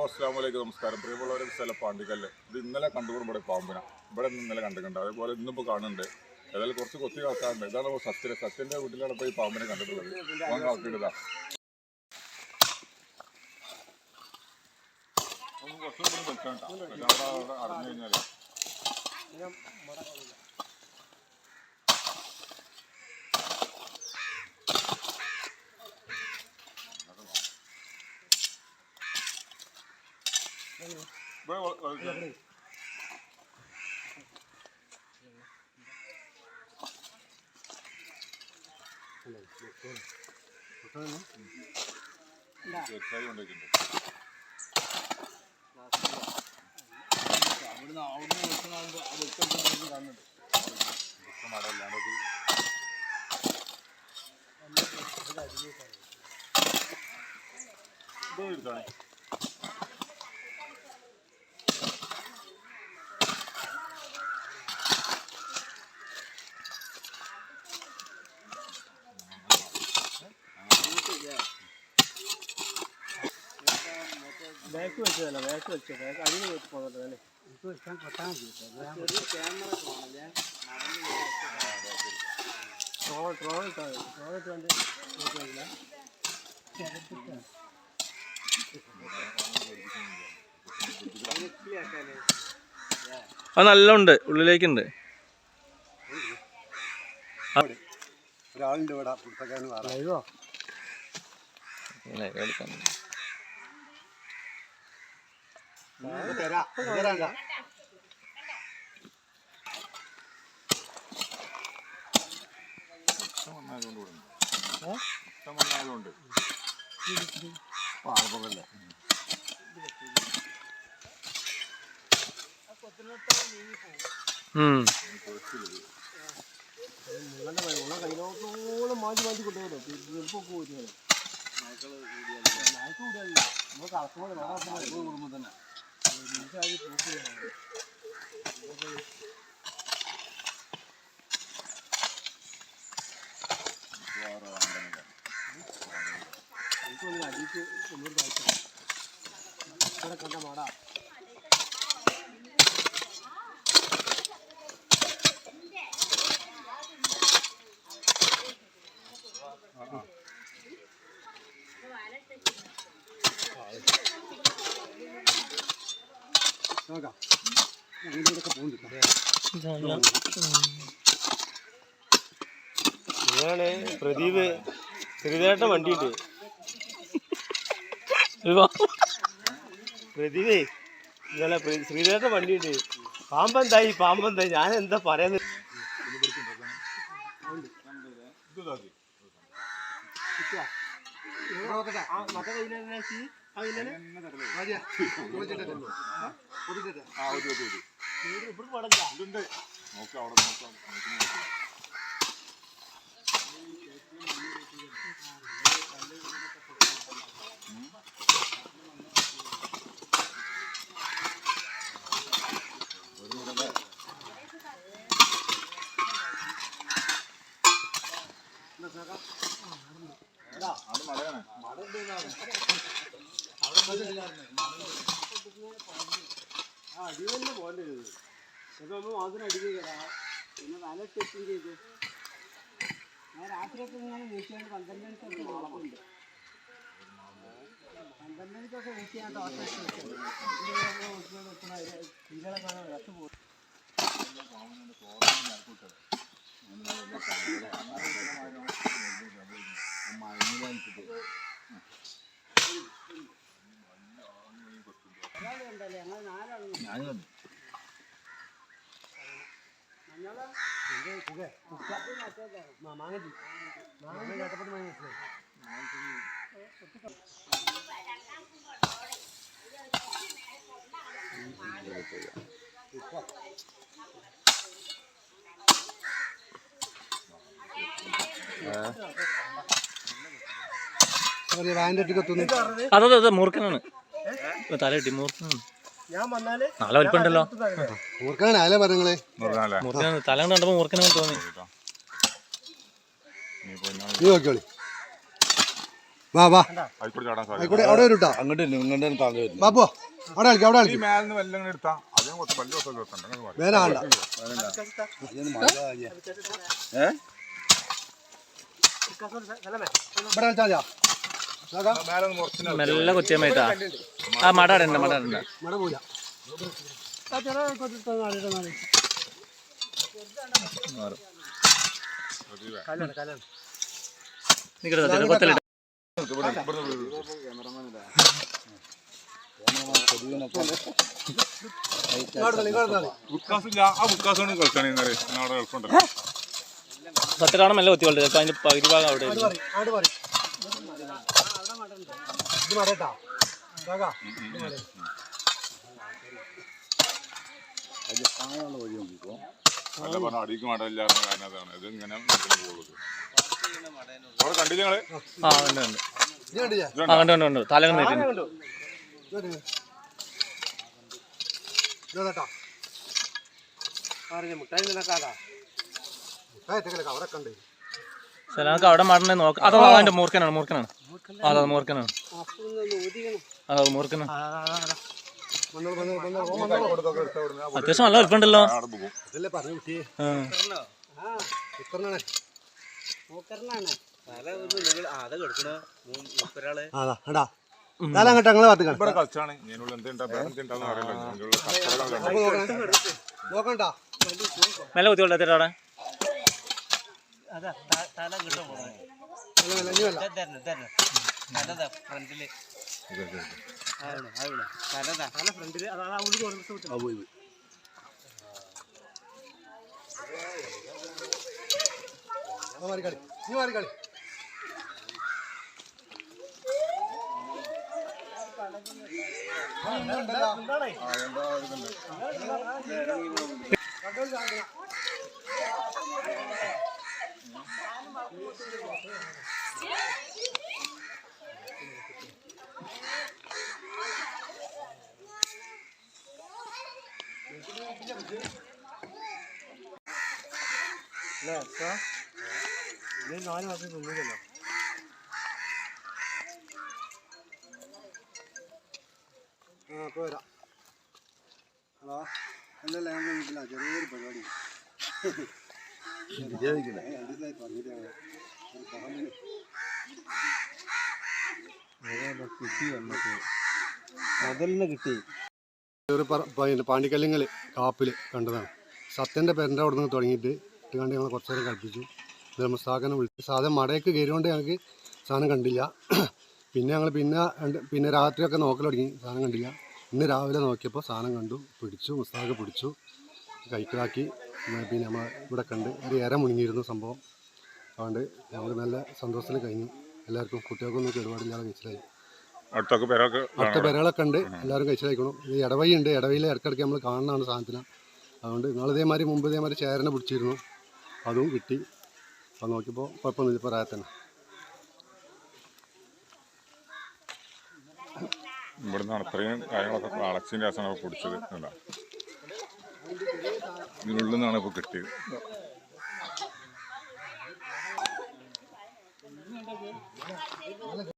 അസ്സലാമലൈക്കും, നമസ്കാരം. പ്രിയമുള്ളവരെ, സ്ഥലം പാണ്ടിക്കല്ല്. ഇത് ഇന്നലെ കണ്ടുകൊണ്ട് ഇവിടെ പാമ്പിന ഇവിടെ ഇന്നലെ കണ്ടിട്ടുണ്ട്. അതേപോലെ ഇന്നിപ്പോൾ കാണുന്നുണ്ട്. ഏതായാലും കുറച്ച് കൊത്തി കാക്കാറുണ്ട്. ഇതാണ് സത്യൻ്റെ വീട്ടിലാണ് ഇപ്പോൾ ഈ പാമ്പിനെ കണ്ടിട്ടുള്ളത്. ഞാൻ കാക്കിയിട്ടതാ കുറച്ചും കൂടി വെക്കണ്ട. അവിടെ അറിഞ്ഞു കഴിഞ്ഞാൽ ബാക്ക് വെച്ചതല്ല, ബാക്ക് വെച്ചോ, ബാക്ക് അതിന് വെച്ച് പോകട്ടല്ലേ. ഇപ്പോൾ വെക്കാൻ കൊട്ടാൻ അത് നല്ല ഉണ്ട്, ഉള്ളിലേക്കുണ്ട്. ഒരാളുണ്ട് ഇവിടെ പുറത്തേക്കാണ് പറയുമോ. വന്നതുകൊണ്ട് പാമ്പല്ലേ കയ്യിലോളം മാറ്റി മാറ്റി കൊണ്ടുപോകല്ലോ. എളുപ്പം പോരുന്നത് നായ്ക്ക് കൂടിയല്ല, നമ്മൾ കളക്കുമ്പോൾ കുടുംബം തന്നെ എനിക്കൊന്ന് അടിച്ച് ഒന്നൂറ് കാഴ്ച ഇവിടെ കണ്ട മാടാ. ഇതാണ് പ്രദീപ് ശ്രീധേട്ട വണ്ടിയിട്ട്. പ്രദീപേ ഇന്നലെ ശ്രീധേട്ട വണ്ടിയിട്ട് പാമ്പെന്തായി ഞാൻ എന്താ പറയാന്ന്. മറ്റേ കയ്യിലാക്കി ഇവിടെ പടച്ചാ നോക്കാം അവിടെ നോക്കാം. അടി തന്നെ പോകേണ്ടി വരും. ചിലപ്പോൾ നമ്മൾ മാത്രം അടിക്കുക പിന്നെ വല ടെസ്റ്റും ചെയ്ത് ഞാൻ രാത്രിയൊക്കെ ഇങ്ങനെ വീശിയാണ്ട് 12 മണിക്കൊക്കെ ഉറപ്പുണ്ട്. 12 മണിക്കൊക്കെ വീശിയാണ്ട് കുഞ്ഞികളെ കാണാൻ രസം പോകും. ഉണ്ടല്ലേ ഞങ്ങൾ 4 ആളുകൾ മാങ്ങി കേട്ടപ്പോൾ മനസ്സിലായി. അതെ മൂർഖനാണ്, തല കിട്ടി മൂർഖനാണ്. നല്ല വലിപ്പുണ്ടല്ലോ. മൂർഖനാണ്, തല കണ്ടപ്പോ മൂർഖനാണ് തോന്നി. വാ വാ ആയിക്കോട്ടെ ചാടാൻ സാധിക്കും. ആയിക്കോട്ടെ അവിടെ വരൂട്ടാ ബാബു അവിടെ കളിക്കാം അവിടെ ഈ കളിക്കും മേലിന്ന് വല്ലതും ഇങ്ങനെ എടുത്താ അതിന് കുറച്ച് വലിയ ദിവസം വെക്കണ്ട. വേറെ ആണ്ട ഇവിടെ കളിച്ചാ മേലെ മുറച്ചിന് മെല്ലെ കൊത്തിയമ്മയിട്ടാ ആ മട ഇടണ്ട മട ഇടണ്ട മട പോല നിക്കട്ടെ കൊത്തലിട്ട ബുക്കാസില്ല. ആ ബുക്കാസാണ് കളിച്ചാണ് നാടെ എളുപ്പമുണ്ടല്ലോ. സത്യമാണ് മെല്ലെ കൊത്തിക്കൊള്ളു ചിലപ്പോൾ അതിന്റെ പകുതി ഭാഗം അവിടെ ആയിരിക്കും. ആട് പറ ഇത് മടട്ടാ അല്ല പറഞ്ഞ അടിക്ക് മടയില്ലാത്ത കാരണം അതാണ്. ഇത് ഇങ്ങനെ പോകുന്നത് അവിടെ കണ്ടില്ല ഞങ്ങള്. ആ ഉണ്ട് ഉണ്ട് ആ കണ്ടു കണ്ടു കണ്ടു തല നീട്ടി അവരൊക്കെ ഉണ്ട് നമുക്ക് അവിടെ മടനെ നോക്കാം. അതോ അതിന്റെ മൂർക്കനാണ് മൂർക്കനാണ് അതെ മൂർക്കനാണ് അതെ മൂർക്കനാണ്. അത്യാവശ്യം നല്ല വലുപ്പുണ്ടല്ലോ. അതല്ലേ പറഞ്ഞു കുട്ടിയെ അങ്ങോട്ട് ഞങ്ങളെ ഭാഗത്ത് ഇവിടെ കളിച്ചാണ് ഞാനുള്ള എന്തുണ്ടാന്ന് അറിയില്ല. നോക്കണ്ട മെല്ലെ കുത്തിക്കൊള്ളു അവിടെ കളി നാല് മാസം തിന്നില്ലല്ലോ. അപ്പോൾ വരാം. ഹലോ അല്ലല്ല ഞാൻ വീട്ടില ചെറിയൊരു പരിപാടി മുതലിന് കിട്ടി ഒരു പാണ്ടിക്കല്ലിങ്ങൽ കാപ്പിൽ കണ്ടതാണ്. സത്യൻ്റെ പേരൻ്റെ അവിടെ നിന്ന് തുടങ്ങിയിട്ട് ഇട്ടുകൊണ്ട് ഞങ്ങൾ കുറച്ച് നേരം കളിപ്പിച്ചു. ധർമ്മസ്ഥാപനം വിളിച്ചു. സാധനം മടയൊക്കെ കയറിയോണ്ട് ഞങ്ങൾക്ക് സാധനം കണ്ടില്ല. പിന്നെ ഞങ്ങൾ പിന്നെ രാത്രിയൊക്കെ നോക്കൽ തുടങ്ങി, സാധനം കണ്ടില്ല. ഇന്ന് രാവിലെ നോക്കിയപ്പോൾ സാധനം കണ്ടു, പിടിച്ചു. മുസ്താഖ് പിടിച്ചു, കൈക്കലാക്കി. പിന്നെ നമ്മൾ ഇവിടെ കണ്ട് ഒരു ഇര മുണിങ്ങിയിരുന്നു സംഭവം. അതുകൊണ്ട് ഞങ്ങൾ നല്ല സന്തോഷത്തിൽ കഴിഞ്ഞു. എല്ലാവർക്കും കുട്ടികൾക്കൊന്നും കേടുപാടില്ലാതെ കഴിച്ചിലായി. അടുത്ത പെരകളൊക്കെ ഉണ്ട്, എല്ലാവരും കഴിച്ചിലായിക്കണം. ഈ ഇടവഴി ഉണ്ട്, ഇടവയിൽ ഇടയ്ക്കിടയ്ക്ക് നമ്മൾ കാണുന്നതാണ് സാധനത്തിന്. അതുകൊണ്ട് നിങ്ങളിതേമാതിരി മുമ്പ് ഇതേമാതിരി ചേരനെ പിടിച്ചിരുന്നു, അതും കിട്ടി. അപ്പോൾ നോക്കിയപ്പോൾ കുഴപ്പമൊന്നുമില്ല, ഇപ്പോൾ തന്നെ ഇവിടുന്നാണ് ഇത്രയും കാര്യങ്ങളൊക്കെ അളച്ചിൻ്റെ രസമാണ് പൊടിച്ചത്. ഇതിനുള്ളിൽ നിന്നാണ് ഇപ്പോൾ കിട്ടിയത്.